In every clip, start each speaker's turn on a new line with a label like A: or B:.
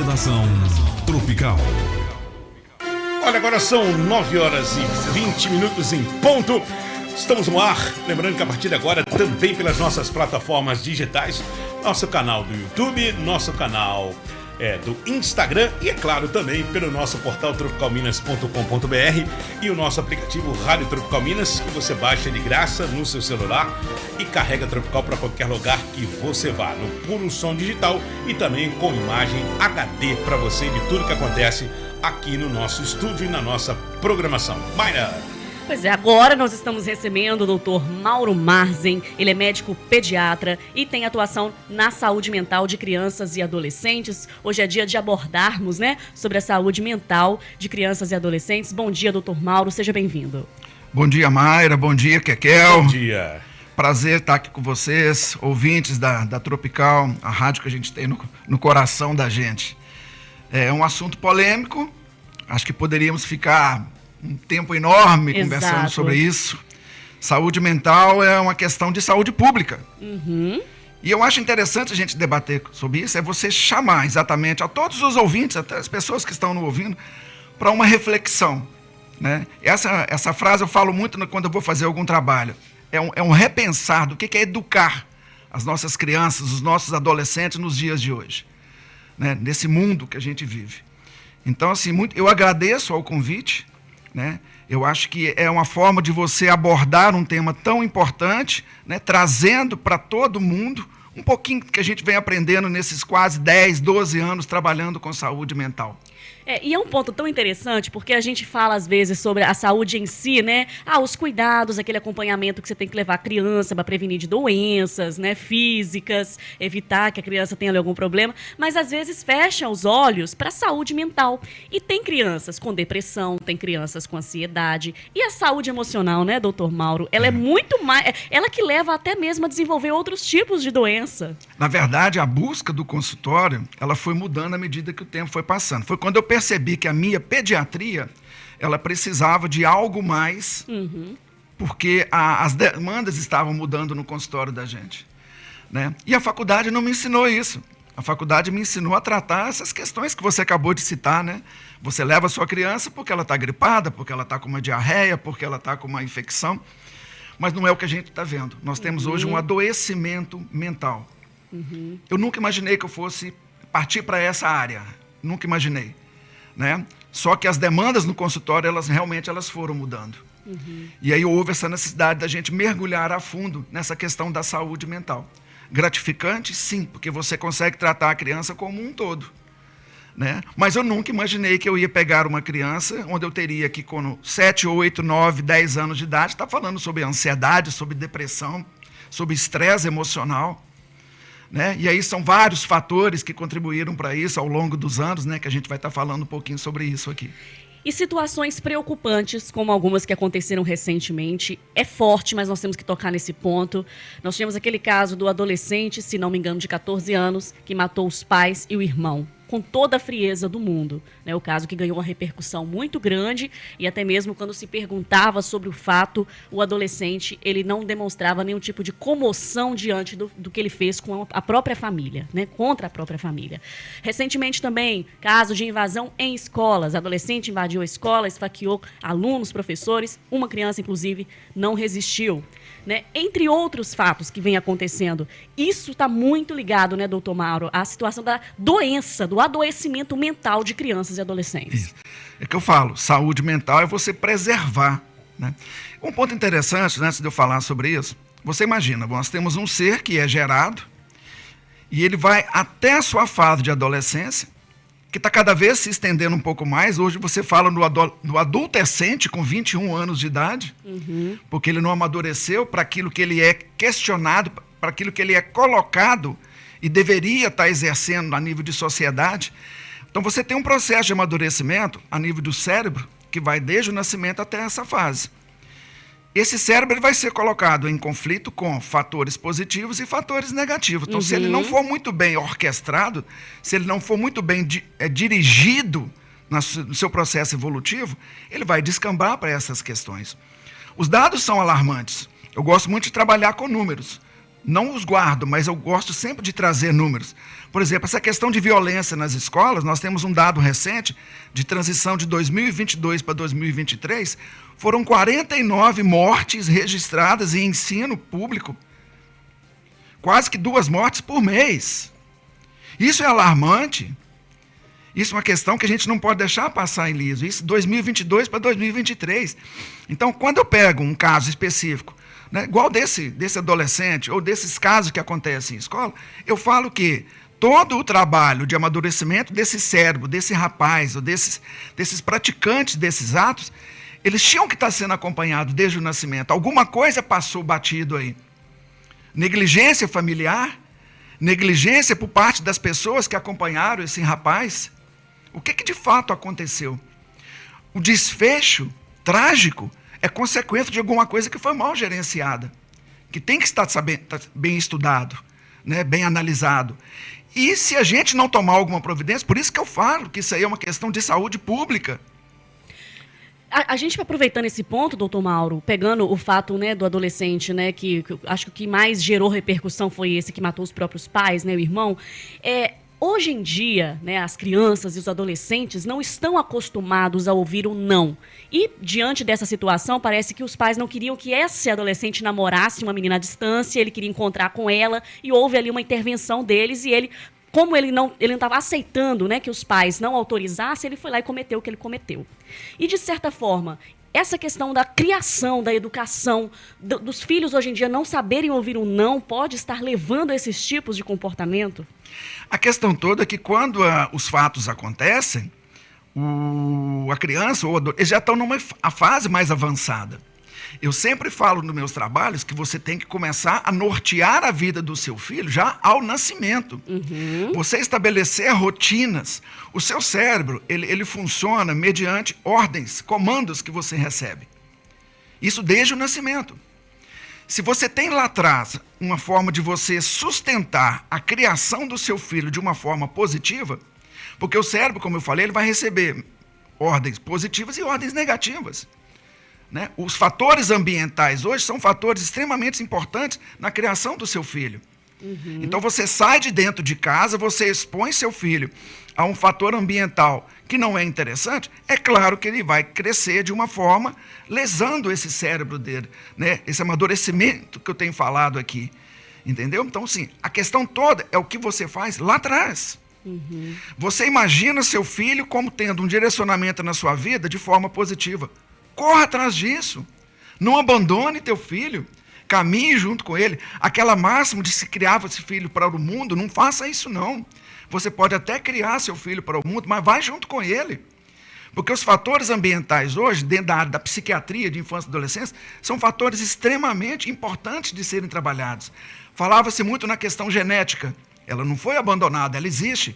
A: Redação Tropical.
B: Olha, agora são 9h20 em ponto. Estamos no ar. Lembrando que a partir de agora, também pelas nossas plataformas digitais, nosso canal do YouTube, nosso canal do Instagram e, é claro, também pelo nosso portal tropicalminas.com.br e o nosso aplicativo Rádio Tropical Minas, que você baixa de graça no seu celular e carrega Tropical para qualquer lugar que você vá, no puro som digital e também com imagem HD para você de tudo que acontece aqui no nosso estúdio e na nossa programação. Mayra!
C: Pois é, agora nós estamos recebendo o Dr. Mauro Marzen. Ele é médico pediatra e tem atuação na saúde mental de crianças e adolescentes. Hoje é dia de abordarmos, sobre a saúde mental de crianças e adolescentes. Bom dia, Dr. Mauro, seja bem-vindo.
D: Bom dia, Mayra, bom dia, Kekel.
B: Bom dia.
D: Prazer estar aqui com vocês, ouvintes da Tropical, a rádio que a gente tem no coração da gente. É um assunto polêmico, acho que poderíamos ficar um tempo enorme conversando sobre isso. Saúde mental é uma questão de saúde pública.
C: Uhum.
D: E eu acho interessante a gente debater sobre isso, é você chamar exatamente a todos os ouvintes, até as pessoas que estão nos ouvindo, para uma reflexão. Essa frase eu falo muito quando eu vou fazer algum trabalho. É um repensar do que é educar as nossas crianças, os nossos adolescentes nos dias de hoje, nesse mundo que a gente vive. Então, assim, eu agradeço ao convite. Eu acho que é uma forma de você abordar um tema tão importante, trazendo para todo mundo um pouquinho que a gente vem aprendendo nesses quase 10, 12 anos trabalhando com saúde mental.
C: E é um ponto tão interessante, porque a gente fala às vezes sobre a saúde em si, os cuidados, aquele acompanhamento que você tem que levar a criança para prevenir de doenças, físicas, evitar que a criança tenha algum problema, mas às vezes fecha os olhos para a saúde mental. E tem crianças com depressão, tem crianças com ansiedade. E a saúde emocional, doutor Mauro, ela é muito mais, ela que leva até mesmo a desenvolver outros tipos de doença.
D: Na verdade, a busca do consultório, ela foi mudando à medida que o tempo foi passando. Foi quando eu percebi que a minha pediatria, ela precisava de algo mais, porque as demandas estavam mudando no consultório da gente. E a faculdade não me ensinou isso. A faculdade me ensinou a tratar essas questões que você acabou de citar, Você leva a sua criança porque ela está gripada, porque ela está com uma diarreia, porque ela está com uma infecção, mas não é o que a gente está vendo. Nós temos hoje um adoecimento mental. Eu nunca imaginei que eu fosse partir para essa área. Nunca imaginei. Só que as demandas no consultório, elas foram mudando. E aí houve essa necessidade da gente mergulhar a fundo nessa questão da saúde mental. Gratificante, sim, porque você consegue tratar a criança como um todo. Mas eu nunca imaginei que eu ia pegar uma criança onde eu teria que, com 7, 8, 9, 10 anos de idade, estar falando sobre ansiedade, sobre depressão, sobre estresse emocional. E aí são vários fatores que contribuíram para isso ao longo dos anos, que a gente vai estar falando um pouquinho sobre isso aqui.
C: E situações preocupantes, como algumas que aconteceram recentemente, é forte, mas nós temos que tocar nesse ponto. Nós tivemos aquele caso do adolescente, se não me engano, de 14 anos, que matou os pais e o irmão, com toda a frieza do mundo. O caso que ganhou uma repercussão muito grande e até mesmo quando se perguntava sobre o fato, o adolescente ele não demonstrava nenhum tipo de comoção diante do que ele fez com a própria família, contra a própria família. Recentemente também, caso de invasão em escolas. Adolescente invadiu a escola, esfaqueou alunos, professores, uma criança, inclusive, não resistiu. Entre outros fatos que vem acontecendo, isso está muito ligado, doutor Mauro, à situação da doença, do adoecimento mental de crianças e adolescentes.
D: Isso. É que eu falo, saúde mental é você preservar. Um ponto interessante, antes de eu falar sobre isso, você imagina, nós temos um ser que é gerado e ele vai até a sua fase de adolescência, que está cada vez se estendendo um pouco mais. Hoje você fala no adolescente com 21 anos de idade, porque ele não amadureceu para aquilo que ele é questionado, para aquilo que ele é colocado e deveria estar exercendo a nível de sociedade. Então você tem um processo de amadurecimento a nível do cérebro, que vai desde o nascimento até essa fase. Esse cérebro ele vai ser colocado em conflito com fatores positivos e fatores negativos. Então, se ele não for muito bem orquestrado, se ele não for muito bem dirigido no seu processo evolutivo, ele vai descambar para essas questões. Os dados são alarmantes. Eu gosto muito de trabalhar com números. não os guardo, mas eu gosto sempre de trazer números. Por exemplo, essa questão de violência nas escolas, nós temos um dado recente de transição de 2022 para 2023, foram 49 mortes registradas em ensino público, quase que 2 mortes por mês. Isso é alarmante. Isso é uma questão que a gente não pode deixar passar em liso. Isso 2022 para 2023. Então, quando eu pego um caso específico, né, igual desse adolescente, ou desses casos que acontecem em escola, eu falo que todo o trabalho de amadurecimento desse cérebro, desse rapaz, ou desses praticantes desses atos, eles tinham que estar sendo acompanhados desde o nascimento. Alguma coisa passou batido aí. Negligência familiar, negligência por parte das pessoas que acompanharam esse rapaz. O que de fato aconteceu? O desfecho trágico é consequência de alguma coisa que foi mal gerenciada, que tem que estar bem estudado, né, bem analisado. E se a gente não tomar alguma providência, por isso que eu falo que isso aí é uma questão de saúde pública.
C: A gente, aproveitando esse ponto, doutor Mauro, pegando o fato, né, do adolescente, né, que acho que o que mais gerou repercussão foi esse que matou os próprios pais, né, o irmão, hoje em dia, né, as crianças e os adolescentes não estão acostumados a ouvir o não. E, diante dessa situação, parece que os pais não queriam que esse adolescente namorasse uma menina à distância, ele queria encontrar com ela, e houve ali uma intervenção deles, e ele, como ele não estava aceitando, né, que os pais não autorizassem, ele foi lá e cometeu o que ele cometeu. E, de certa forma, essa questão da criação, da educação, dos filhos hoje em dia não saberem ouvir um não, pode estar levando a esses tipos de comportamento?
D: A questão toda é que quando os fatos acontecem, a criança ou o adolescente, eles já estão numa fase mais avançada. Eu sempre falo nos meus trabalhos que você tem que começar a nortear a vida do seu filho já ao nascimento. Uhum. Você estabelecer rotinas. O seu cérebro, ele funciona mediante ordens, comandos que você recebe. Isso desde o nascimento. Se você tem lá atrás uma forma de você sustentar a criação do seu filho de uma forma positiva, porque o cérebro, como eu falei, ele vai receber ordens positivas e ordens negativas. Né? Os fatores ambientais hoje são fatores extremamente importantes na criação do seu filho. Uhum. Então você sai de dentro de casa, você expõe seu filho a um fator ambiental que não é interessante, é claro que ele vai crescer de uma forma lesando esse cérebro dele, né? Esse amadurecimento que eu tenho falado aqui. Entendeu? Então, sim, a questão toda é o que você faz lá atrás. Uhum. Você imagina seu filho como tendo um direcionamento na sua vida de forma positiva. Corra atrás disso. Não abandone teu filho. Caminhe junto com ele. Aquela máxima de se criar esse filho para o mundo, não faça isso não. Você pode até criar seu filho para o mundo, mas vai junto com ele. Porque os fatores ambientais hoje, dentro da área da psiquiatria de infância e adolescência, são fatores extremamente importantes de serem trabalhados. Falava-se muito na questão genética. Ela não foi abandonada, ela existe.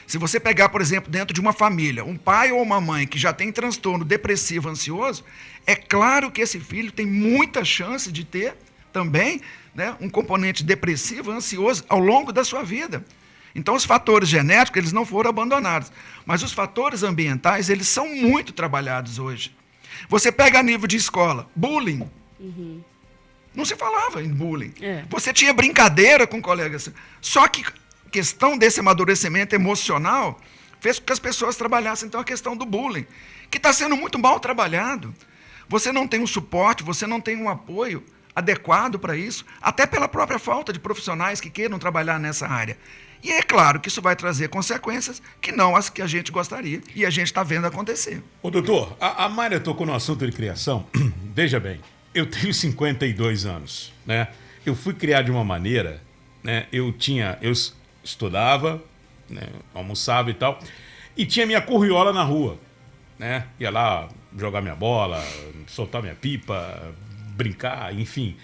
D: Se você pegar, por exemplo, dentro de uma família, um pai ou uma mãe que já tem transtorno depressivo ansioso, é claro que esse filho tem muita chance de ter também, né, um componente depressivo ansioso ao longo da sua vida. Então, os fatores genéticos, eles não foram abandonados. Mas os fatores ambientais, eles são muito trabalhados hoje. Você pega a nível de escola, bullying. Uhum. Não se falava em bullying. Você tinha brincadeira com colegas. Só que a questão desse amadurecimento emocional fez com que as pessoas trabalhassem, então, a questão do bullying, que está sendo muito mal trabalhado. Você não tem um suporte, você não tem um apoio adequado para isso, até pela própria falta de profissionais que queiram trabalhar nessa área. E é claro que isso vai trazer consequências que não as que a gente gostaria, e a gente está vendo acontecer.
B: Ô, doutor, a Mayra tocou no assunto de criação. Veja bem, eu tenho 52 anos, né? Eu fui criado de uma maneira, né? Eu estudava, né? Almoçava e tal, e tinha minha corriola na rua, né? Ia lá jogar minha bola, soltar minha pipa, brincar, enfim.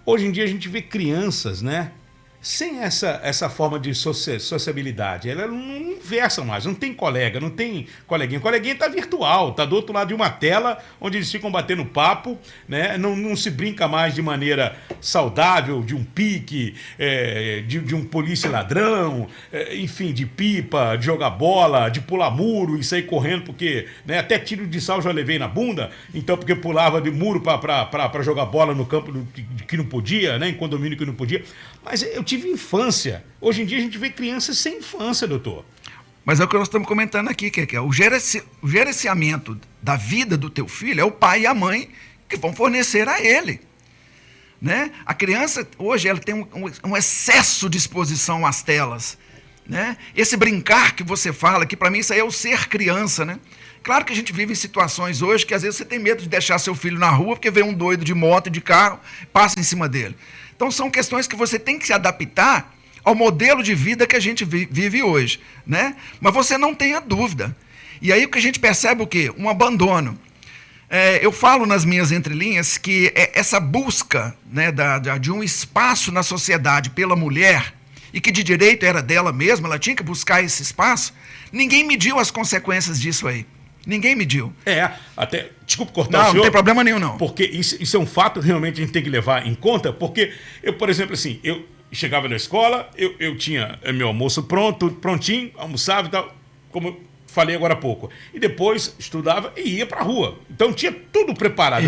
B: Hoje em dia a gente vê crianças, né? Sem essa forma de sociabilidade. Ela não conversa mais, não tem colega, não tem coleguinha. O coleguinha tá virtual, tá do outro lado de uma tela, onde eles ficam batendo papo, né? Não se brinca mais de maneira saudável, de um pique, de um polícia ladrão, enfim, de pipa, de jogar bola, de pular muro e sair correndo, porque, né, até tiro de sal já levei na bunda, então porque pulava de muro para jogar bola no campo que não podia, né, em condomínio que não podia. Mas eu tive infância. Hoje em dia a gente vê crianças sem infância, doutor.
D: Mas é o que nós estamos comentando aqui, que é o gerenciamento da vida do teu filho, é o pai e a mãe que vão fornecer a ele. Né? A criança, hoje, ela tem um excesso de exposição às telas. Né? Esse brincar que você fala, que para mim isso aí é o ser criança, né? Claro que a gente vive em situações hoje que às vezes você tem medo de deixar seu filho na rua porque vem um doido de moto e de carro, passa em cima dele. Então são questões que você tem que se adaptar ao modelo de vida que a gente vive hoje, né? Mas você não tenha dúvida. E aí o que a gente percebe o quê? Um abandono. Eu falo nas minhas entrelinhas que essa busca, né, de um espaço na sociedade pela mulher, e que de direito era dela mesma, ela tinha que buscar esse espaço, ninguém mediu as consequências disso aí. Ninguém mediu.
B: Até, desculpa cortar o senhor.
D: Não tem problema nenhum, não.
B: Porque isso é um fato realmente a gente tem que levar em conta, porque eu, por exemplo, assim, eu chegava na escola, eu tinha meu almoço prontinho, almoçava e tal, como eu falei agora há pouco. E depois estudava e ia para a rua. Então tinha tudo preparado.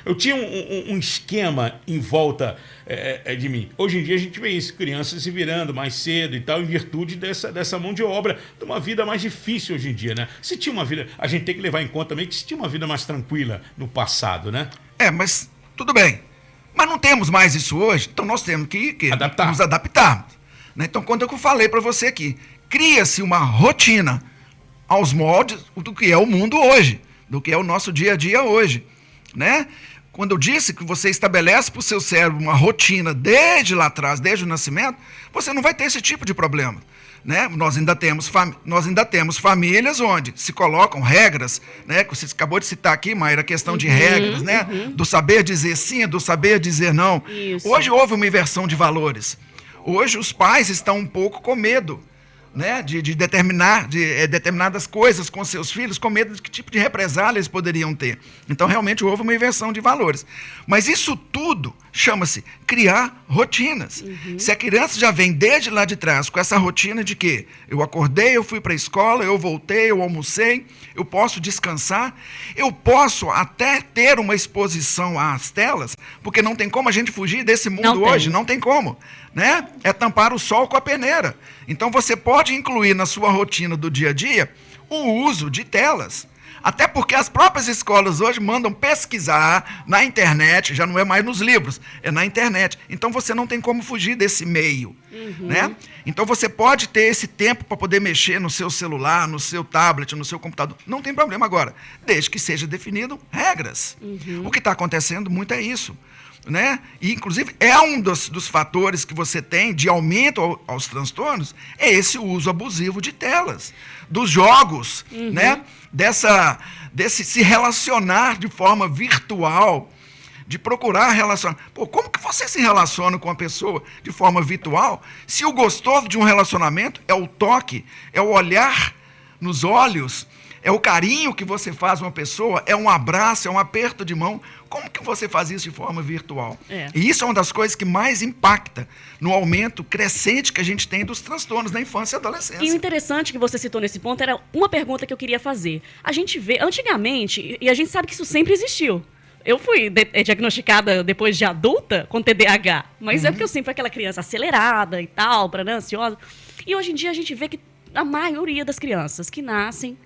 B: Eu tinha um esquema em volta de mim. Hoje em dia a gente vê isso, crianças se virando mais cedo e tal, em virtude dessa mão de obra, de uma vida mais difícil hoje em dia, né? Se tinha uma vida, a gente tem que levar em conta também que se tinha uma vida mais tranquila no passado, né?
D: Mas tudo bem. Mas não temos mais isso hoje, então nós temos que nos adaptar. Né? Então, quando eu falei para você aqui, cria-se uma rotina aos moldes do que é o mundo hoje, do que é o nosso dia a dia hoje, né? Quando eu disse que você estabelece para o seu cérebro uma rotina desde lá atrás, desde o nascimento, você não vai ter esse tipo de problema, né? Nós ainda temos famílias onde se colocam regras, né? Você acabou de citar aqui, Mayra, a questão de regras, né? Do saber dizer sim, do saber dizer não.
C: Isso.
D: Hoje houve uma inversão de valores. Hoje os pais estão um pouco com medo, né, de determinar determinadas coisas com seus filhos, com medo de que tipo de represália eles poderiam ter. Então, realmente, houve uma inversão de valores. Mas isso tudo chama-se criar rotinas. Se a criança já vem desde lá de trás com essa rotina de que eu acordei, eu fui para a escola, eu voltei, eu almocei, eu posso descansar, eu posso até ter uma exposição às telas, porque não tem como a gente fugir desse mundo hoje, não tem como. Né? É tampar o sol com a peneira. Então você pode incluir na sua rotina do dia a dia o uso de telas. Até porque as próprias escolas hoje mandam pesquisar na internet, já não é mais nos livros, é na internet. Então você não tem como fugir desse meio. Né? Então você pode ter esse tempo para poder mexer no seu celular, no seu tablet, no seu computador. Não tem problema agora, desde que seja definido regras. O que está acontecendo muito é isso. Né? E, inclusive, é um dos fatores que você tem de aumento aos transtornos, é esse uso abusivo de telas, dos jogos, né? Desse se relacionar de forma virtual, de procurar relacionar. Como que você se relaciona com uma pessoa de forma virtual, se o gostoso de um relacionamento é o toque, é o olhar nos olhos, é o carinho que você faz a uma pessoa, é um abraço, é um aperto de mão. Como que você faz isso de forma virtual? E isso é uma das coisas que mais impacta no aumento crescente que a gente tem dos transtornos na infância e adolescência.
C: E o interessante que você citou nesse ponto era uma pergunta que eu queria fazer. A gente vê, antigamente, e a gente sabe que isso sempre existiu. Eu fui diagnosticada depois de adulta com TDAH, mas é porque eu sempre fui aquela criança acelerada e tal, ansiosa. E hoje em dia a gente vê que a maioria das crianças que nasce,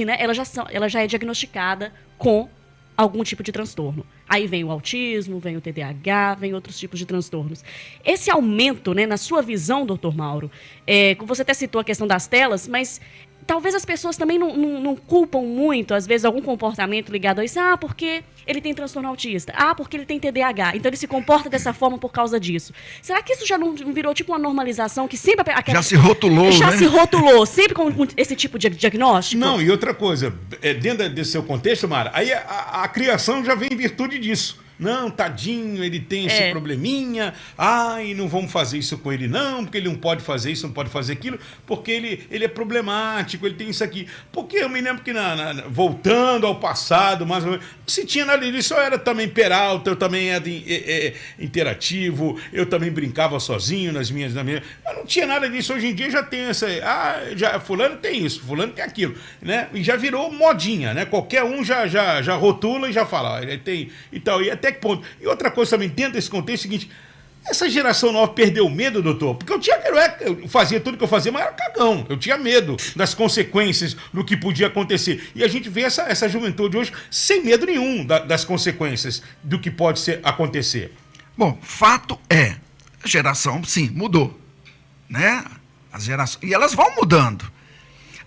C: né, ela já é diagnosticada com algum tipo de transtorno. Aí vem o autismo, vem o TDAH, vem outros tipos de transtornos. Esse aumento, né, na sua visão, doutor Mauro, você até citou a questão das telas, mas talvez as pessoas também não culpam muito, às vezes, algum comportamento ligado a isso. Porque ele tem transtorno autista. Porque ele tem TDAH. Então, ele se comporta dessa forma por causa disso. Será que isso já não virou tipo uma normalização que sempre...
D: Já se rotulou,
C: Já
D: né?
C: se rotulou, sempre com esse tipo de diagnóstico?
B: Não, e outra coisa, dentro desse seu contexto, Mara, aí a criação já vem em virtude disso. Não, tadinho, ele tem esse probleminha. Ai, não vamos fazer isso com ele não, porque ele não pode fazer isso, não pode fazer aquilo, porque ele é problemático, ele tem isso aqui. Porque eu me lembro que, voltando ao passado, mais ou menos, se tinha nada disso, eu era também peralta, eu também era interativo, eu também brincava sozinho nas minhas... Eu não tinha nada disso. Hoje em dia já tem essa... fulano tem isso, fulano tem aquilo, né? E já virou modinha, né? Qualquer um já rotula e já fala, ele tem e tal. E até que ponto? E outra coisa também, dentro desse contexto, é o seguinte... Essa geração nova perdeu medo, doutor? Porque eu fazia tudo que eu fazia, mas era cagão. Eu tinha medo das consequências do que podia acontecer. E a gente vê essa juventude hoje sem medo nenhum das consequências do que pode acontecer.
D: Bom, fato é, a geração, sim, mudou, né? As gerações, e elas vão mudando.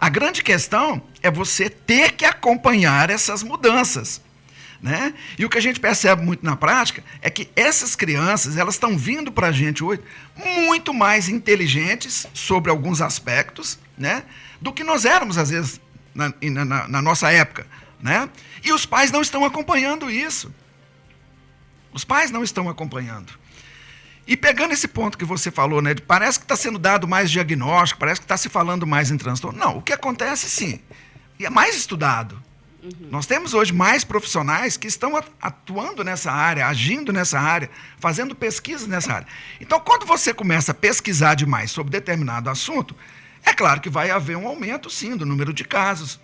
D: A grande questão é você ter que acompanhar essas mudanças, né? E o que a gente percebe muito na prática é que essas crianças, elas estão vindo para a gente hoje muito mais inteligentes sobre alguns aspectos, né? Do que nós éramos, às vezes, na nossa época, né? E os pais não estão acompanhando isso. Os pais não estão acompanhando. E pegando esse ponto que você falou, né? Parece que está sendo dado mais diagnóstico, parece que está se falando mais em transtorno. Não, o que acontece, sim, e é mais estudado. Nós temos hoje mais profissionais que estão atuando nessa área, agindo nessa área, fazendo pesquisa nessa área. Então, quando você começa a pesquisar demais sobre determinado assunto, é claro que vai haver um aumento, sim, do número de casos.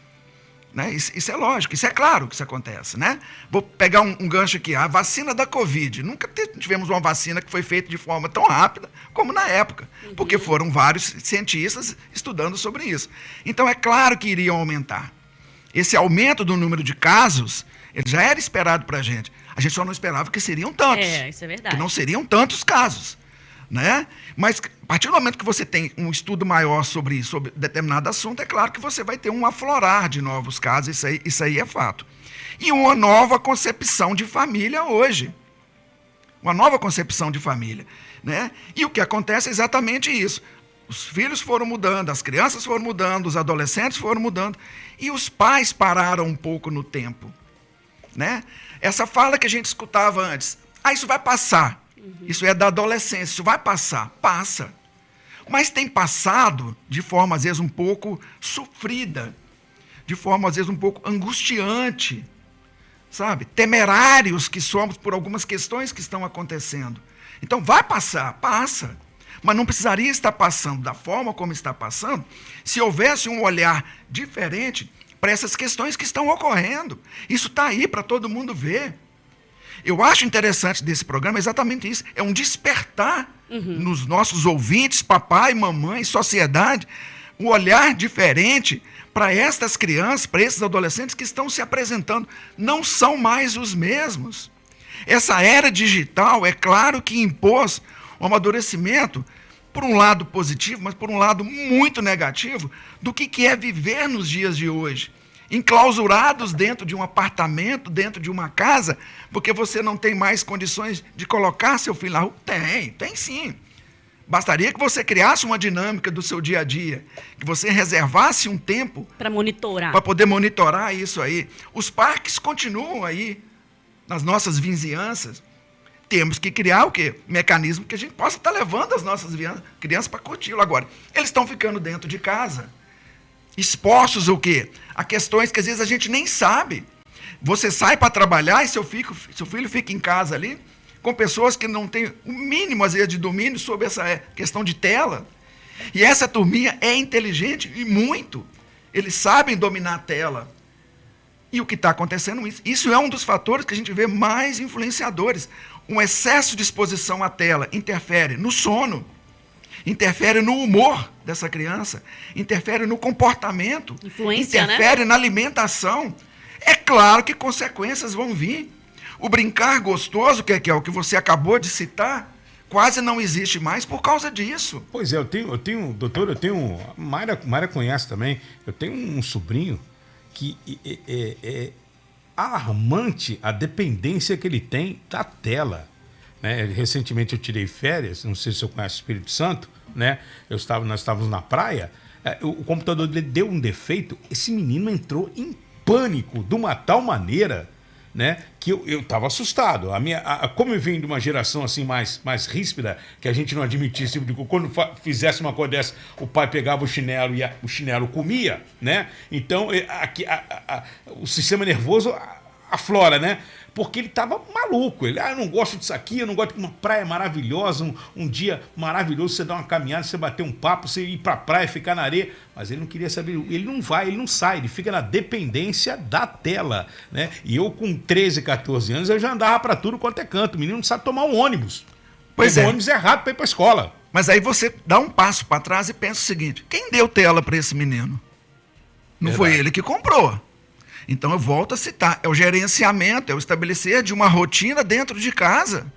D: Né? Isso é lógico, isso é claro que isso acontece. Né? Vou pegar um gancho aqui, a vacina da Covid. Nunca tivemos uma vacina que foi feita de forma tão rápida como na época, porque foram vários cientistas estudando sobre isso. Então, é claro que iriam aumentar. Esse aumento do número de casos, ele já era esperado para a gente. A gente só não esperava que seriam tantos.
C: Isso é verdade.
D: Que não seriam tantos casos. Né? Mas, a partir do momento que você tem um estudo maior sobre determinado assunto, é claro que você vai ter um aflorar de novos casos, isso aí é fato. E uma nova concepção de família hoje. Uma nova concepção de família. Né? E o que acontece é exatamente isso. Os filhos foram mudando, as crianças foram mudando, os adolescentes foram mudando, e os pais pararam um pouco no tempo. Né? Essa fala que a gente escutava antes, isso vai passar, isso é da adolescência, isso vai passar, passa. Mas tem passado de forma, às vezes, um pouco sofrida, de forma, às vezes, um pouco angustiante, sabe? Temerários que somos por algumas questões que estão acontecendo. Então, vai passar, passa. Mas não precisaria estar passando da forma como está passando se houvesse um olhar diferente para essas questões que estão ocorrendo. Isso está aí para todo mundo ver. Eu acho interessante desse programa exatamente isso. É um despertar nos nossos ouvintes, papai, mamãe, sociedade, um olhar diferente para estas crianças, para esses adolescentes que estão se apresentando. Não são mais os mesmos. Essa era digital, é claro que impôs um amadurecimento, por um lado positivo, mas por um lado muito negativo, do que é viver nos dias de hoje. Enclausurados dentro de um apartamento, dentro de uma casa, porque você não tem mais condições de colocar seu filho na rua. Tem sim. Bastaria que você criasse uma dinâmica do seu dia a dia, que você reservasse um tempo
C: para monitorar.
D: Para poder monitorar isso aí. Os parques continuam aí, nas nossas vizinhanças. Temos que criar o quê? Mecanismo que a gente possa estar levando as nossas crianças para curti-lo agora. Eles estão ficando dentro de casa, expostos o quê? A questões que às vezes a gente nem sabe. Você sai para trabalhar e seu filho fica em casa ali, com pessoas que não têm o mínimo, às vezes, de domínio sobre essa questão de tela. E essa turminha é inteligente e muito. Eles sabem dominar a tela. E o que está acontecendo? Isso é um dos fatores que a gente vê mais influenciadores. Um excesso de exposição à tela interfere no sono, interfere no humor dessa criança, interfere no comportamento, interfere na alimentação. É claro que consequências vão vir. O brincar gostoso, que é o que você acabou de citar, quase não existe mais por causa disso.
B: Pois é, doutor, Mayra conhece também, eu tenho um sobrinho que é alarmante a dependência que ele tem da tela. Né? Recentemente eu tirei férias, não sei se você conhece o Espírito Santo, né? Nós estávamos na praia, o computador dele deu um defeito, esse menino entrou em pânico de uma tal maneira né, que eu tava assustado. Como eu venho de uma geração assim mais ríspida, que a gente não admitia esse tipo de coisa, quando fizesse uma coisa dessa, o pai pegava o chinelo e o chinelo comia, né? Então, o sistema nervoso aflora, né? Porque ele tava maluco. Ele, eu não gosto disso aqui, eu não gosto de uma praia maravilhosa, um dia maravilhoso, você dar uma caminhada, você bater um papo, você ir pra praia, ficar na areia. Mas ele não queria saber, ele não vai, ele não sai, ele fica na dependência da tela, né? E eu com 13, 14 anos, eu já andava pra tudo quanto é canto. O menino não sabe tomar um ônibus.
D: Pois
B: O ônibus é rápido pra ir pra escola.
D: Mas aí você dá um passo para trás e pensa o seguinte: quem deu tela para esse menino? Não foi ele que comprou. Então eu volto a citar, é o gerenciamento, é o estabelecer de uma rotina dentro de casa.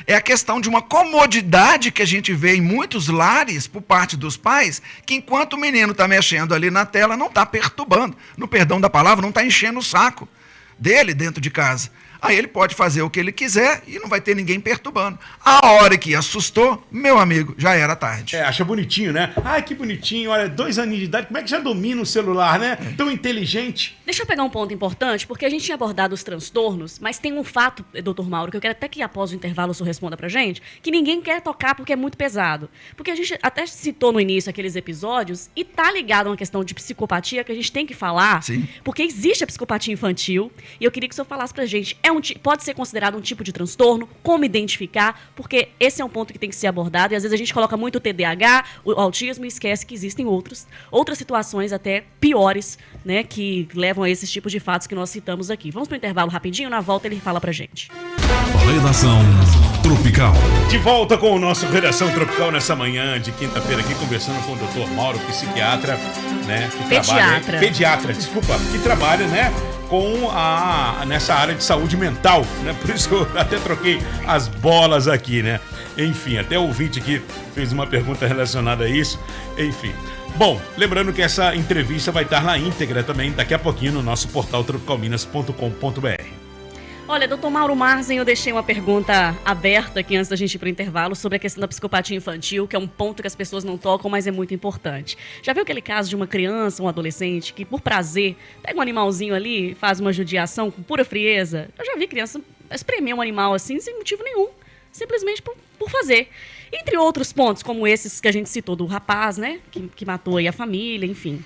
D: É a questão de uma comodidade que a gente vê em muitos lares por parte dos pais, que enquanto o menino está mexendo ali na tela, não está perturbando, no perdão da palavra, não está enchendo o saco dele dentro de casa. Aí ele pode fazer o que ele quiser e não vai ter ninguém perturbando. A hora que assustou, meu amigo, já era tarde.
B: Acha bonitinho, né? Ai, que bonitinho, olha, 2 aninhos de idade, como é que já domina o celular, né? Tão inteligente.
C: Deixa eu pegar um ponto importante, porque a gente tinha abordado os transtornos, mas tem um fato, doutor Mauro, que eu quero até que após o intervalo o senhor responda pra gente, que ninguém quer tocar porque é muito pesado. Porque a gente até citou no início aqueles episódios e tá ligado a uma questão de psicopatia que a gente tem que falar,
D: Sim.
C: Porque existe a psicopatia infantil e eu queria que o senhor falasse pra gente, pode ser considerado um tipo de transtorno, como identificar, porque esse é um ponto que tem que ser abordado e às vezes a gente coloca muito o TDAH, o autismo e esquece que existem outras situações até piores, né, que levam a esses tipos de fatos que nós citamos aqui. Vamos para o intervalo rapidinho, na volta ele fala pra gente.
A: Redação Tropical.
B: De volta com o nosso Redação Tropical nessa manhã de quinta-feira aqui, conversando com o Dr. Mauro, psiquiatra, né, que pediatra, desculpa, que trabalha, né, nessa área de saúde mental, né? Por isso eu até troquei as bolas aqui, né? Enfim, até o ouvinte aqui fez uma pergunta relacionada a isso. Enfim. Bom, lembrando que essa entrevista vai estar na íntegra também daqui a pouquinho no nosso portal tropicalminas.com.br.
C: Olha, doutor Mauro Marzen, eu deixei uma pergunta aberta aqui antes da gente ir para o intervalo sobre a questão da psicopatia infantil, que é um ponto que as pessoas não tocam, mas é muito importante. Já viu aquele caso de uma criança, um adolescente, que por prazer pega um animalzinho ali e faz uma judiação com pura frieza? Eu já vi criança espremer um animal assim sem motivo nenhum, simplesmente por fazer. Entre outros pontos, como esses que a gente citou do rapaz, né, que matou aí a família, enfim.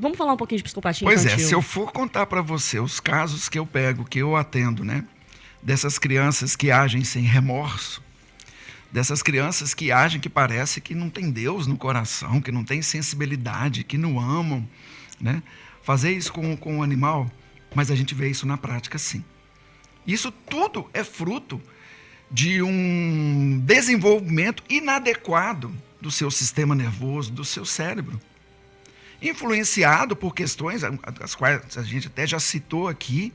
C: Vamos falar um pouquinho de psicopatia infantil.
D: Pois é, se eu for contar para você os casos que eu pego, que eu atendo, né? Dessas crianças que agem sem remorso, dessas crianças que agem que parece que não tem Deus no coração, que não tem sensibilidade, que não amam, né? Fazer isso com o animal, mas a gente vê isso na prática sim. Isso tudo é fruto de um desenvolvimento inadequado do seu sistema nervoso, do seu cérebro. Influenciado por questões, as quais a gente até já citou aqui,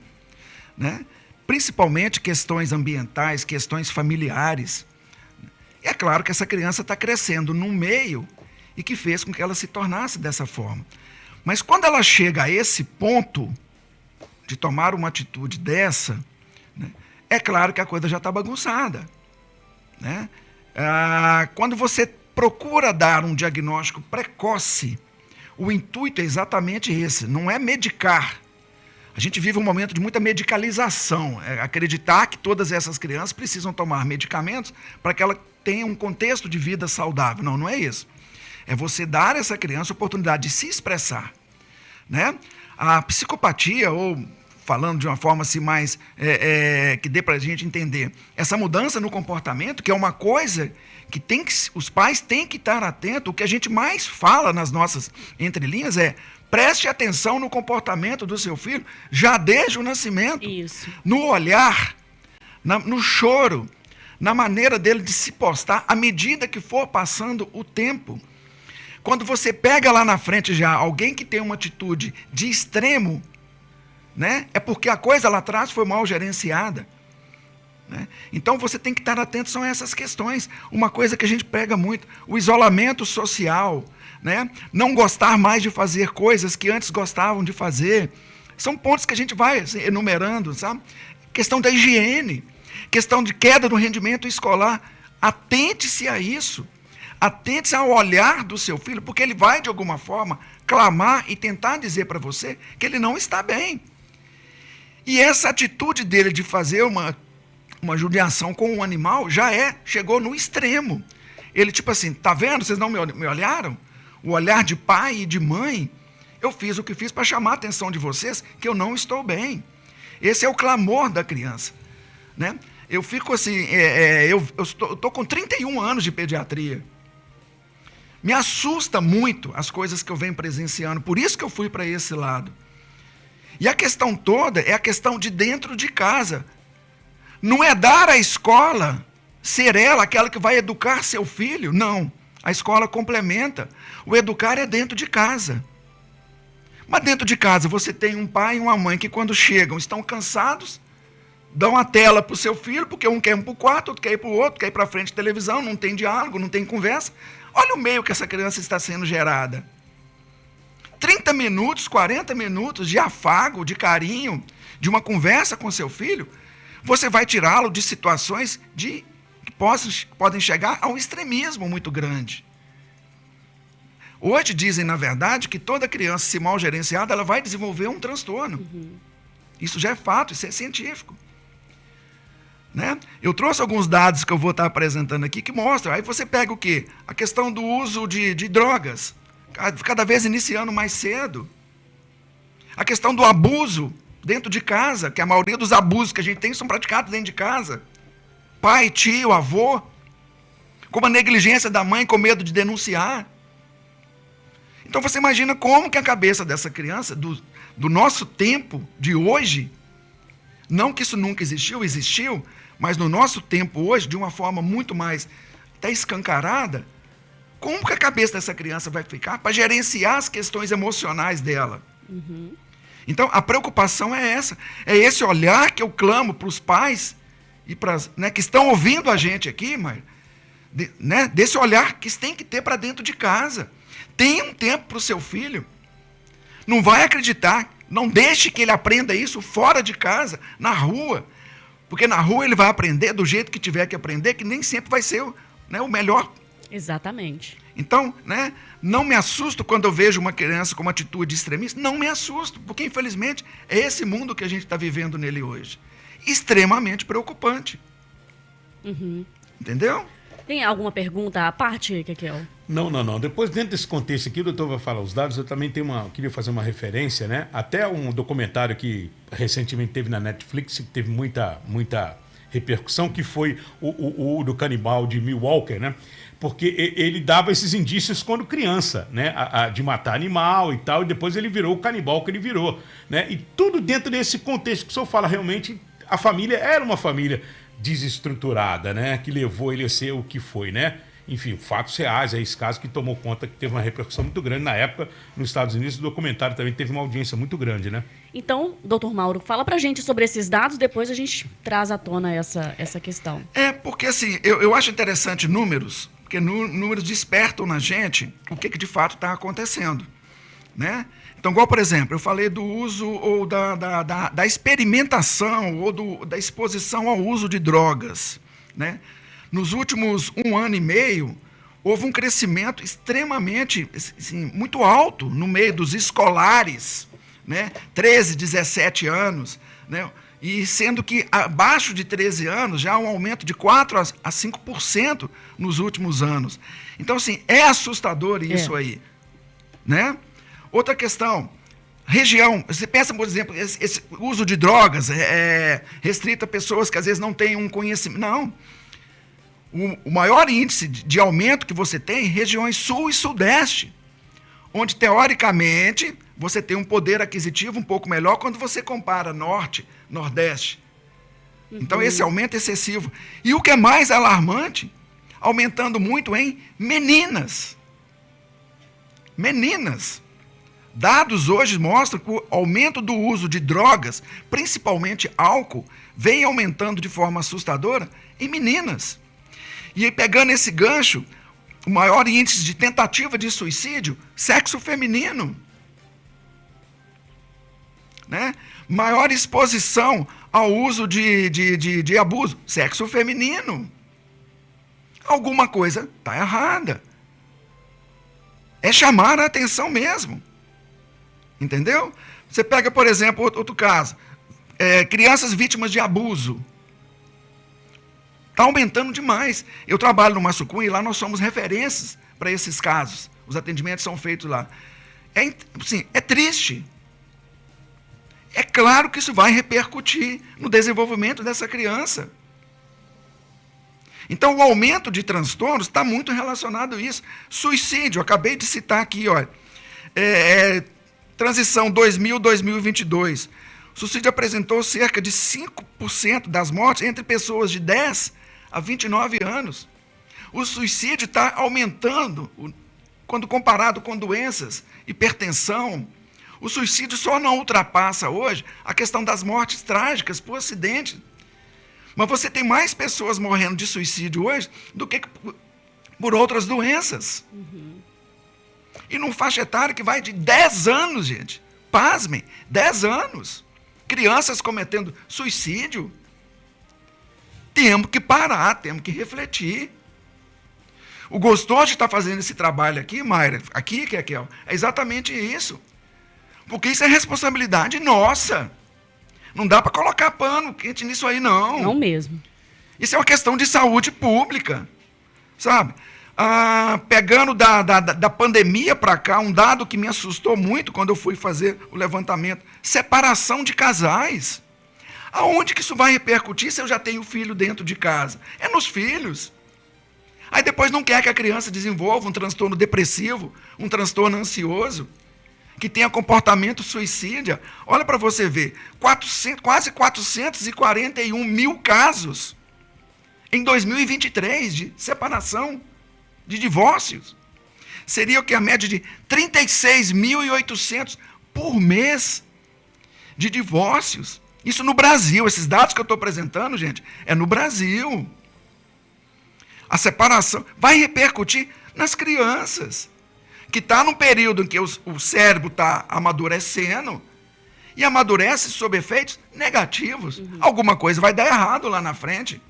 D: né? Principalmente questões ambientais, questões familiares. E é claro que essa criança está crescendo num meio e que fez com que ela se tornasse dessa forma. Mas quando ela chega a esse ponto de tomar uma atitude dessa, né, é claro que a coisa já está bagunçada, né? Quando você procura dar um diagnóstico precoce, o intuito é exatamente esse, não é medicar. A gente vive um momento de muita medicalização, acreditar que todas essas crianças precisam tomar medicamentos para que ela tenha um contexto de vida saudável. Não, não é isso. É você dar a essa criança a oportunidade de se expressar, né? A psicopatia, ou falando de uma forma assim mais que dê para a gente entender, essa mudança no comportamento, que é uma coisa que os pais têm que estar atentos. O que a gente mais fala nas nossas entrelinhas é: preste atenção no comportamento do seu filho já desde o nascimento.
C: Isso. No
D: olhar, no choro, na maneira dele de se postar à medida que for passando o tempo. Quando você pega lá na frente já alguém que tem uma atitude de extremo, né, é porque a coisa lá atrás foi mal gerenciada. Né? Então você tem que estar atento, são essas questões. Uma coisa que a gente prega muito: o isolamento social, né? Não gostar mais de fazer coisas que antes gostavam de fazer. São pontos que a gente vai assim, enumerando, sabe? Questão da higiene, questão de queda do rendimento escolar. Atente-se a isso. Atente-se ao olhar do seu filho, porque ele vai, de alguma forma, clamar e tentar dizer para você que ele não está bem. E essa atitude dele de fazer uma judiação com um animal chegou no extremo. Ele tipo assim, tá vendo? Vocês não me olharam? O olhar de pai e de mãe, eu fiz o que fiz para chamar a atenção de vocês, que eu não estou bem. Esse é o clamor da criança, né? Eu fico assim, eu estou com 31 anos de pediatria. Me assusta muito as coisas que eu venho presenciando, por isso que eu fui para esse lado. E a questão toda é a questão de dentro de casa. Não é dar à escola ser ela aquela que vai educar seu filho, não. A escola complementa. O educar é dentro de casa. Mas dentro de casa você tem um pai e uma mãe que quando chegam estão cansados, dão a tela para o seu filho, porque um quer ir para o quarto, outro quer ir para o outro, quer ir para frente da televisão, não tem diálogo, não tem conversa. Olha o meio que essa criança está sendo gerada. 30 minutos, 40 minutos de afago, de carinho, de uma conversa com seu filho, você vai tirá-lo de situações que podem chegar a um extremismo muito grande. Hoje dizem, na verdade, que toda criança, se mal gerenciada, ela vai desenvolver um transtorno. Uhum. Isso já é fato, isso é científico. Né? Eu trouxe alguns dados que eu vou estar apresentando aqui que mostram. Aí você pega o quê? A questão do uso de drogas, cada vez iniciando mais cedo. A questão do abuso dentro de casa, que a maioria dos abusos que a gente tem são praticados dentro de casa. Pai, tio, avô. Como a negligência da mãe com medo de denunciar. Então você imagina como que a cabeça dessa criança, do nosso tempo, de hoje, não que isso nunca existiu, existiu, mas no nosso tempo hoje, de uma forma muito mais até escancarada, como que a cabeça dessa criança vai ficar para gerenciar as questões emocionais dela? Uhum. Então, a preocupação é essa. É esse olhar que eu clamo para os pais e para, né, que estão ouvindo a gente aqui, mas, né, desse olhar que tem que ter para dentro de casa. Tenha um tempo para o seu filho. Não vai acreditar. Não deixe que ele aprenda isso fora de casa, na rua. Porque na rua ele vai aprender do jeito que tiver que aprender, que nem sempre vai ser, né, o melhor.
C: Exatamente.
D: Então, né, não me assusto quando eu vejo uma criança com uma atitude extremista. Não me assusto, porque infelizmente é esse mundo que a gente está vivendo nele hoje. Extremamente preocupante.
C: Uhum.
D: Entendeu?
C: Tem alguma pergunta à parte, Kekel?
B: Não. Depois, dentro desse contexto aqui, o doutor vai falar os dados, eu também queria fazer uma referência, né? Até um documentário que recentemente teve na Netflix, que teve muita repercussão, que foi o do canibal de Milwaukee, né? Porque ele dava esses indícios quando criança, né? De matar animal e tal, e depois ele virou o canibal que ele virou, né? E tudo dentro desse contexto que o senhor fala, realmente, a família era uma família desestruturada, né? Que levou ele a ser o que foi, né? Enfim, fatos reais, é esse caso que tomou conta, que teve uma repercussão muito grande na época nos Estados Unidos. O documentário também teve uma audiência muito grande, né? Então, doutor Mauro, fala pra gente sobre esses dados, depois a gente traz à tona essa questão. Porque assim, eu acho interessante números, porque números despertam na gente o que de fato está acontecendo, né? Então, igual, por exemplo, eu falei do uso ou da experimentação ou da exposição ao uso de drogas, né? Nos últimos 1 ano e meio, houve um crescimento extremamente, assim, muito alto no meio dos escolares, né? 13, 17 anos, né? E sendo que abaixo de 13 anos já há um aumento de 4% a 5% nos últimos anos. Então, assim, é assustador isso aí, né? Outra questão, região, você pensa, por exemplo, esse uso de drogas restrito a pessoas que às vezes não têm um conhecimento. Não. O maior índice de aumento que você tem em regiões sul e sudeste, onde, teoricamente, você tem um poder aquisitivo um pouco melhor quando você compara norte, nordeste. Uhum. Então, esse aumento é excessivo. E o que é mais alarmante, aumentando muito em meninas. Meninas. Dados hoje mostram que o aumento do uso de drogas, principalmente álcool, vem aumentando de forma assustadora em meninas. E aí, pegando esse gancho, o maior índice de tentativa de suicídio, sexo feminino. Né? Maior exposição ao uso de abuso, sexo feminino. Alguma coisa está errada. É chamar a atenção mesmo. Entendeu? Você pega, por exemplo, outro caso.
D: crianças vítimas de abuso. Está aumentando demais. Eu trabalho no Massucunha e lá nós somos referências para esses casos. Os atendimentos são feitos lá. É triste. É claro que isso vai repercutir no desenvolvimento dessa criança. Então, o aumento de transtornos está muito relacionado a isso. Suicídio, acabei de citar aqui, olha. Transição 2000-2022. O suicídio apresentou cerca de 5% das mortes entre pessoas de 10 a 29 anos. O suicídio está aumentando quando comparado com doenças, hipertensão. O suicídio só não ultrapassa hoje a questão das mortes trágicas por acidente. Mas você tem mais pessoas morrendo de suicídio hoje do que por outras doenças. E num faixa etária que vai de 10 anos, gente. Pasmem, 10 anos. Crianças cometendo suicídio. Temos que parar, temos que refletir. O gostoso de estar fazendo esse trabalho aqui, Mayra, aqui, Kekel, é exatamente isso. Porque isso é responsabilidade nossa. Não dá para colocar pano quente nisso aí, não.
C: Não mesmo.
D: Isso é uma questão de saúde pública, sabe? Pegando da pandemia para cá, um dado que me assustou muito quando eu fui fazer o levantamento, separação de casais. Aonde que isso vai repercutir se eu já tenho filho dentro de casa? É nos filhos. Aí depois não quer que a criança desenvolva um transtorno depressivo, um transtorno ansioso, que tenha comportamento suicida. Olha para você ver, quase 441 mil casos em 2023 de separação, de divórcios. Seria o que? A média de 36.800 por mês de divórcios. Isso no Brasil. Esses dados que eu estou apresentando, gente, é no Brasil. A separação vai repercutir nas crianças, que está num período em que o cérebro está amadurecendo e amadurece sob efeitos negativos. Alguma coisa vai dar errado lá na frente.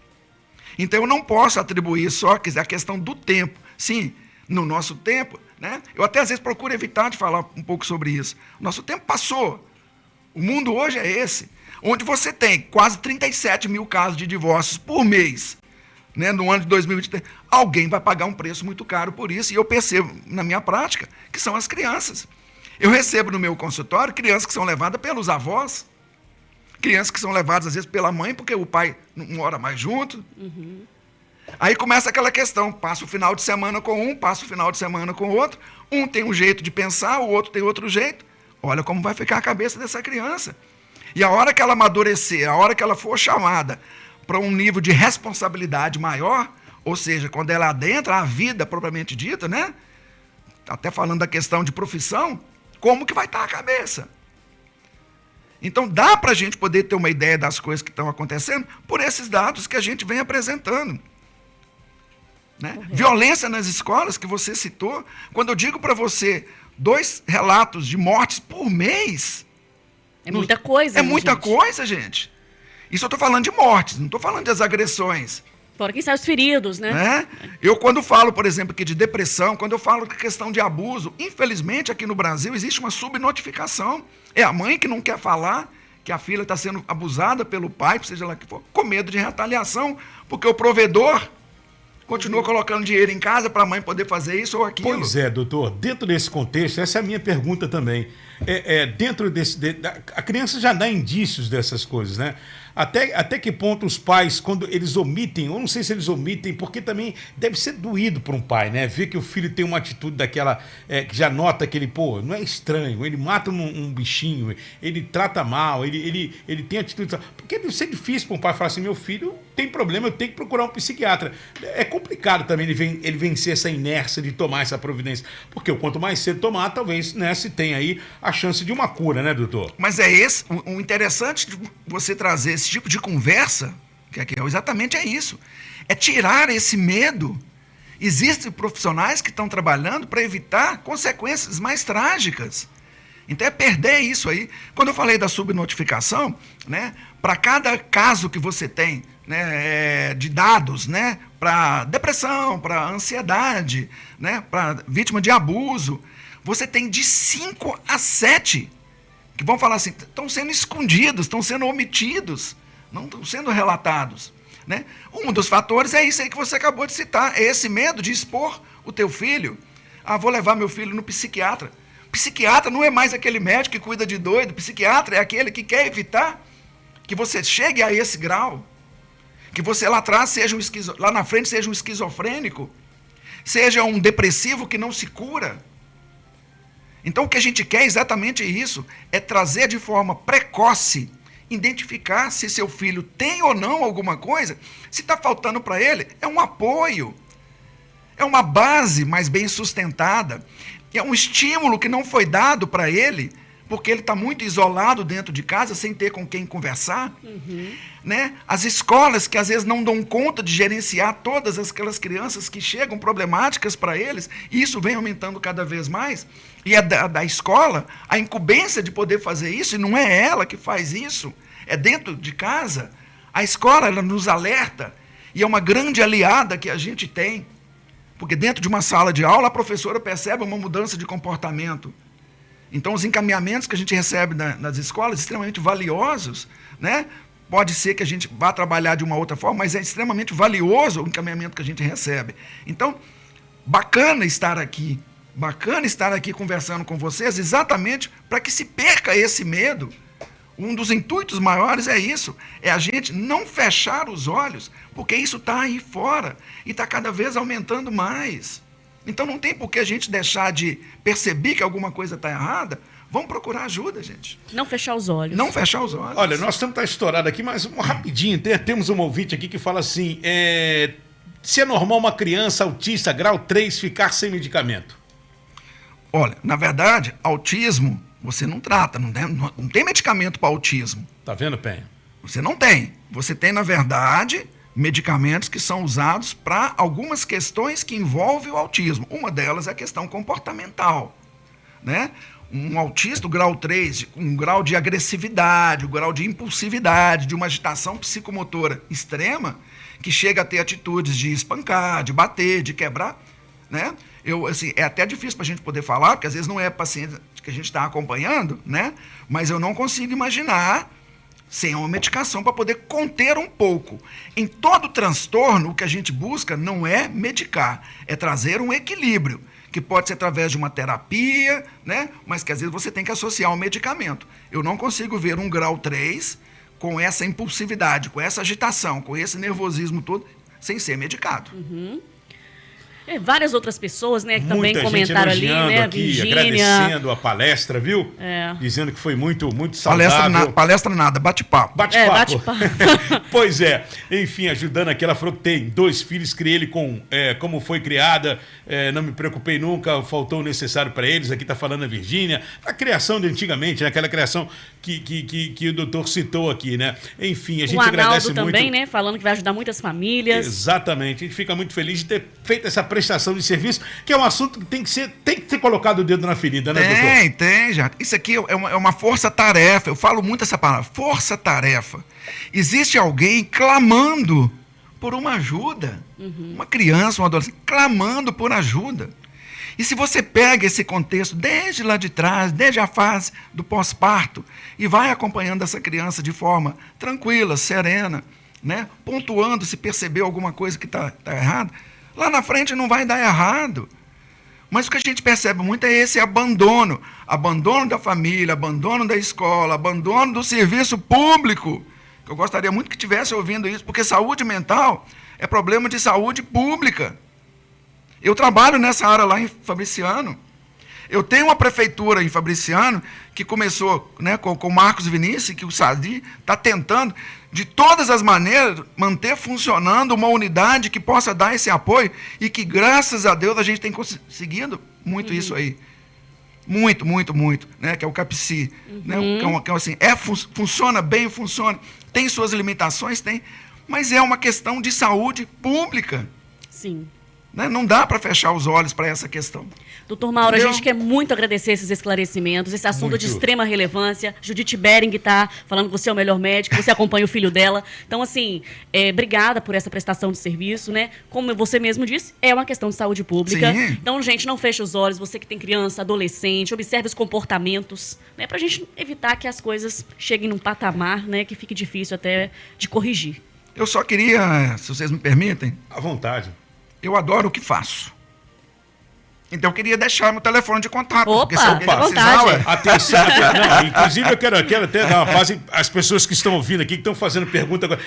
D: Então, eu não posso atribuir só a questão do tempo. Sim, no nosso tempo, né? Eu até às vezes procuro evitar de falar um pouco sobre isso. O nosso tempo passou. O mundo hoje é esse, onde você tem quase 37 mil casos de divórcios por mês, né, no ano de 2023. Alguém vai pagar um preço muito caro por isso, e eu percebo na minha prática que são as crianças. Eu recebo no meu consultório crianças que são levadas pelos avós, crianças que são levadas às vezes pela mãe, porque o pai não mora mais junto. Aí começa aquela questão, passa o final de semana com um, passa o final de semana com o outro, um tem um jeito de pensar, o outro tem outro jeito. Olha como vai ficar a cabeça dessa criança. E a hora que ela amadurecer, a hora que ela for chamada para um nível de responsabilidade maior, ou seja, quando ela adentra a vida propriamente dita, né? Até falando da questão de profissão, como que vai estar a cabeça? Então, dá para a gente poder ter uma ideia das coisas que estão acontecendo por esses dados que a gente vem apresentando. Né? Violência nas escolas, que você citou. Quando eu digo para você 2 relatos de mortes por mês...
C: É muita coisa,
D: É muita coisa, gente. Isso eu estou falando de mortes, não estou falando das agressões.
C: Fora quem sai os feridos, né?
D: Eu, quando falo, por exemplo, aqui de depressão, quando eu falo de questão de abuso, infelizmente, aqui no Brasil, existe uma subnotificação. É a mãe que não quer falar que a filha está sendo abusada pelo pai, seja lá que for, com medo de retaliação, porque o provedor continua colocando dinheiro em casa para a mãe poder fazer isso ou aquilo.
B: Pois é, doutor. Dentro desse contexto, essa é a minha pergunta também. Dentro a criança já dá indícios dessas coisas, né? Até que ponto os pais, quando eles omitem, eu não sei se eles omitem, porque também deve ser doído para um pai, né? Ver que o filho tem uma atitude daquela, que já nota que ele, não é estranho, ele mata um bichinho, ele trata mal, ele tem atitude... Porque deve ser difícil para um pai falar assim, meu filho tem problema, eu tenho que procurar um psiquiatra. É complicado também ele vencer essa inércia de tomar essa providência, porque o quanto mais cedo tomar, talvez, né, se tem aí a chance de uma cura, né, doutor?
D: Mas o interessante de você trazer esse tipo de conversa, que exatamente é isso, é tirar esse medo. Existem profissionais que estão trabalhando para evitar consequências mais trágicas. Então é perder isso aí. Quando eu falei da subnotificação, né, para cada caso que você tem, né, de dados, né, para depressão, para ansiedade, né, para vítima de abuso, você tem de 5 a 7 que vão falar assim, estão sendo escondidos, estão sendo omitidos, não estão sendo relatados. Né? Um dos fatores é isso aí que você acabou de citar, é esse medo de expor o teu filho. Vou levar meu filho no psiquiatra. Psiquiatra não é mais aquele médico que cuida de doido, psiquiatra é aquele que quer evitar que você chegue a esse grau, que você lá atrás seja lá na frente seja um esquizofrênico, seja um depressivo que não se cura. Então o que a gente quer é exatamente isso, é trazer de forma precoce, identificar se seu filho tem ou não alguma coisa, se está faltando para ele, é um apoio, é uma base mais bem sustentada, é um estímulo que não foi dado para ele, porque ele está muito isolado dentro de casa, sem ter com quem conversar. Né? As escolas que às vezes não dão conta de gerenciar todas aquelas crianças que chegam problemáticas para eles, e isso vem aumentando cada vez mais, e é da escola a incumbência de poder fazer isso, e não é ela que faz isso, é dentro de casa. A escola, ela nos alerta, e é uma grande aliada que a gente tem, porque dentro de uma sala de aula a professora percebe uma mudança de comportamento. Então, os encaminhamentos que a gente recebe nas escolas, extremamente valiosos, né? Pode ser que a gente vá trabalhar de uma outra forma, mas é extremamente valioso o encaminhamento que a gente recebe. Então, bacana estar aqui conversando com vocês, exatamente para que se perca esse medo. Um dos intuitos maiores é isso, é a gente não fechar os olhos, porque isso está aí fora e está cada vez aumentando mais. Então não tem por que a gente deixar de perceber que alguma coisa está errada. Vamos procurar ajuda, gente.
C: Não fechar os olhos.
D: Não fechar os olhos.
B: Olha, nós estamos estourado aqui, mas rapidinho, temos um ouvinte aqui que fala assim, se é normal uma criança autista grau 3 ficar sem medicamento?
D: Olha, na verdade, autismo você não trata, não tem medicamento para autismo.
B: Tá vendo, Penha?
D: Você não tem. Você tem, na verdade, medicamentos que são usados para algumas questões que envolvem o autismo. Uma delas é a questão comportamental, né? Um autista, o grau 3, um grau de agressividade, um grau de impulsividade, de uma agitação psicomotora extrema, que chega a ter atitudes de espancar, de bater, de quebrar, né? É até difícil para a gente poder falar, porque às vezes não é paciente que a gente está acompanhando, né? Mas eu não consigo imaginar sem uma medicação para poder conter um pouco. Em todo transtorno, o que a gente busca não é medicar, é trazer um equilíbrio, que pode ser através de uma terapia, né? Mas que às vezes você tem que associar um medicamento. Eu não consigo ver um grau 3 com essa impulsividade, com essa agitação, com esse nervosismo todo, sem ser medicado.
C: Várias outras pessoas, né, que
B: Muita
C: também comentaram ali, né?
B: Aqui,
C: Virgínia,
B: agradecendo a palestra, viu? Dizendo que foi muito saudável.
D: Palestra nada, bate-papo.
B: Bate-papo. Pois é. Enfim, ajudando aqui, ela falou que tem 2 filhos, criei ele como foi criada, não me preocupei nunca, faltou o necessário para eles. Aqui está falando a Virgínia. A criação de antigamente, né? Aquela criação que o doutor citou aqui, né? Enfim, a gente agradece muito. O
C: Arnaldo também, né? Falando que vai ajudar muitas famílias.
B: Exatamente. A gente fica muito feliz de ter feito essa prestação de serviço, que é um assunto que tem que ser colocado o dedo na ferida, né, doutor?
D: Tem, já. Isso aqui é uma força-tarefa. Eu falo muito essa palavra, força-tarefa. Existe alguém clamando por uma ajuda. Uma criança, um adolescente, clamando por ajuda. E se você pega esse contexto desde lá de trás, desde a fase do pós-parto, e vai acompanhando essa criança de forma tranquila, serena, né? Pontuando se percebeu alguma coisa que está errada, lá na frente não vai dar errado. Mas o que a gente percebe muito é esse abandono da família, abandono da escola, abandono do serviço público. Eu gostaria muito que estivesse ouvindo isso, porque saúde mental é problema de saúde pública. Eu trabalho nessa área lá em Fabriciano. Eu tenho uma prefeitura em Fabriciano que começou, né, com o Marcos Vinícius, que o Sadi está tentando, de todas as maneiras, manter funcionando uma unidade que possa dar esse apoio e que, graças a Deus, a gente tem conseguido muito isso aí. Muito, muito, muito, né, que é o CAPSI. Né, que é assim, funciona bem, funciona, tem suas limitações, tem, mas é uma questão de saúde pública.
C: Sim.
D: Né? Não dá para fechar os olhos para essa questão.
C: Doutor Mauro,
D: Entendeu?
C: a gente quer muito agradecer esses esclarecimentos, esse assunto
B: Muito.
C: de extrema relevância. Judite Bering está falando que você é o melhor médico, você acompanha o filho dela. Então, assim, obrigada por essa prestação de serviço, né? Como você mesmo disse, é uma questão de saúde pública.
D: Sim.
C: Então, gente, não feche os olhos. Você que tem criança, adolescente, observe os comportamentos, né? Pra gente evitar que as coisas cheguem num patamar, né? Que fique difícil até de corrigir.
D: Eu só queria, se vocês me permitem,
B: À vontade.
D: eu adoro o que faço. Então eu queria deixar meu telefone de contato.
C: Opa,
D: porque se alguém
C: à
D: precisar,
C: vontade.
D: ué,
B: Atenção, não, inclusive eu quero até dar uma base às pessoas que estão ouvindo aqui, que estão fazendo pergunta agora.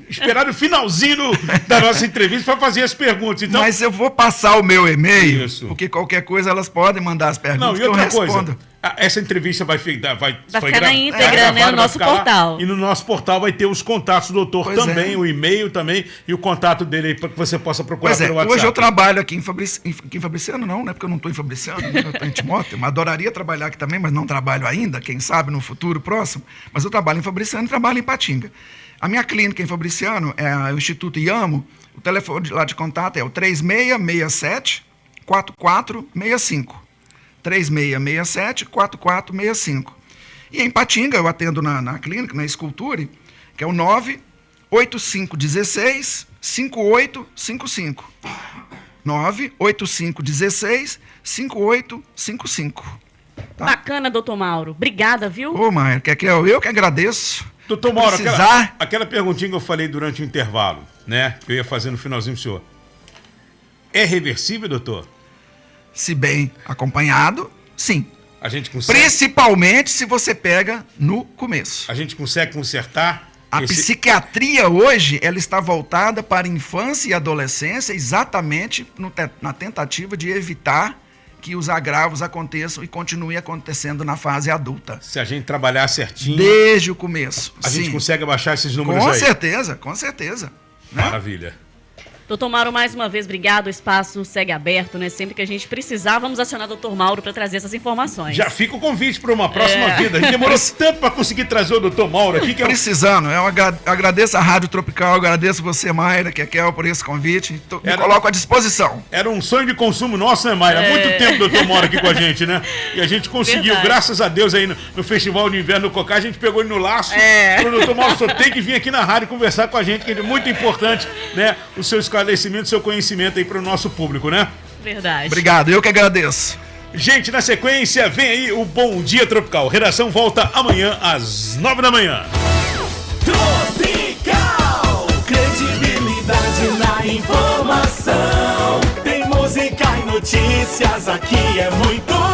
B: Esperaram o finalzinho da nossa entrevista para fazer as perguntas. Então,
D: mas eu vou passar o meu e-mail,
B: Isso.
D: porque qualquer coisa elas podem mandar as perguntas
B: não, e
D: que eu
B: outra
D: respondo.
B: coisa, essa entrevista vai
C: Vai ficar
B: foi
C: na íntegra,
B: gravada,
C: né, no
B: vai
C: nosso
B: ficar lá,
C: portal.
B: E no nosso portal vai ter os contatos do doutor
D: Pois
B: também,
D: é.
B: o e-mail também e o contato dele aí para que você possa procurar
D: Pois é,
B: pelo WhatsApp.
D: hoje eu trabalho aqui em Fabriciano, não, né? Porque eu não estou em Fabriciano, eu estou em Timóteo. Mas adoraria trabalhar aqui também, mas não trabalho ainda, quem sabe no futuro próximo. Mas eu trabalho em Fabriciano e trabalho em Patinga. A minha clínica em Fabriciano é o Instituto IAMO, o telefone lá de contato é o 3667-4465. 3667-4465. E em Patinga, eu atendo na clínica, na Esculture, que é o 98516-5855. 98516-5855. Tá?
C: Bacana, doutor Mauro. Obrigada, viu?
D: Ô, Maia, eu que agradeço.
B: Doutor Mauro,
D: Precisar.
B: aquela perguntinha que eu falei durante o intervalo, né? Que eu ia fazer no finalzinho pro senhor. É reversível, doutor?
D: Se bem acompanhado, sim.
B: A gente consegue,
D: Principalmente se você pega no começo.
B: a gente consegue consertar
D: A psiquiatria hoje, ela está voltada para a infância e adolescência exatamente na tentativa de evitar que os agravos aconteçam e continuem acontecendo na fase adulta.
B: Se a gente trabalhar certinho,
D: Desde o começo.
B: a gente
D: sim.
B: consegue abaixar esses números
D: Com
B: aí.
D: certeza, com certeza. Né?
B: Maravilha.
C: Doutor Mauro, mais uma vez, obrigado. O espaço segue aberto, né? Sempre que a gente precisar, vamos acionar o doutor Mauro para trazer essas informações.
B: Já fica o convite para uma próxima vida. A gente demorou tanto para conseguir trazer o doutor Mauro aqui, que é um...
D: Precisando, eu agradeço a Rádio Tropical, agradeço você, Mayra, Kekel, por esse convite. Me coloco à disposição.
B: Era um sonho de consumo nosso, né, Mayra? Há muito tempo o doutor Mauro aqui com a gente, né? E a gente conseguiu,
C: Verdade.
B: graças a Deus, aí no Festival de Inverno do Cocá, a gente pegou ele no laço. O doutor Mauro só tem que vir aqui na rádio conversar com a gente, que é muito importante, né? O seu esclarecimento, o seu conhecimento aí para o nosso público, né?
C: Verdade.
D: Obrigado, eu que agradeço.
B: Gente, na sequência, vem aí o Bom Dia Tropical. Redação volta amanhã às 9 da manhã.
E: Tropical, credibilidade na informação. Tem música e notícias, aqui é muito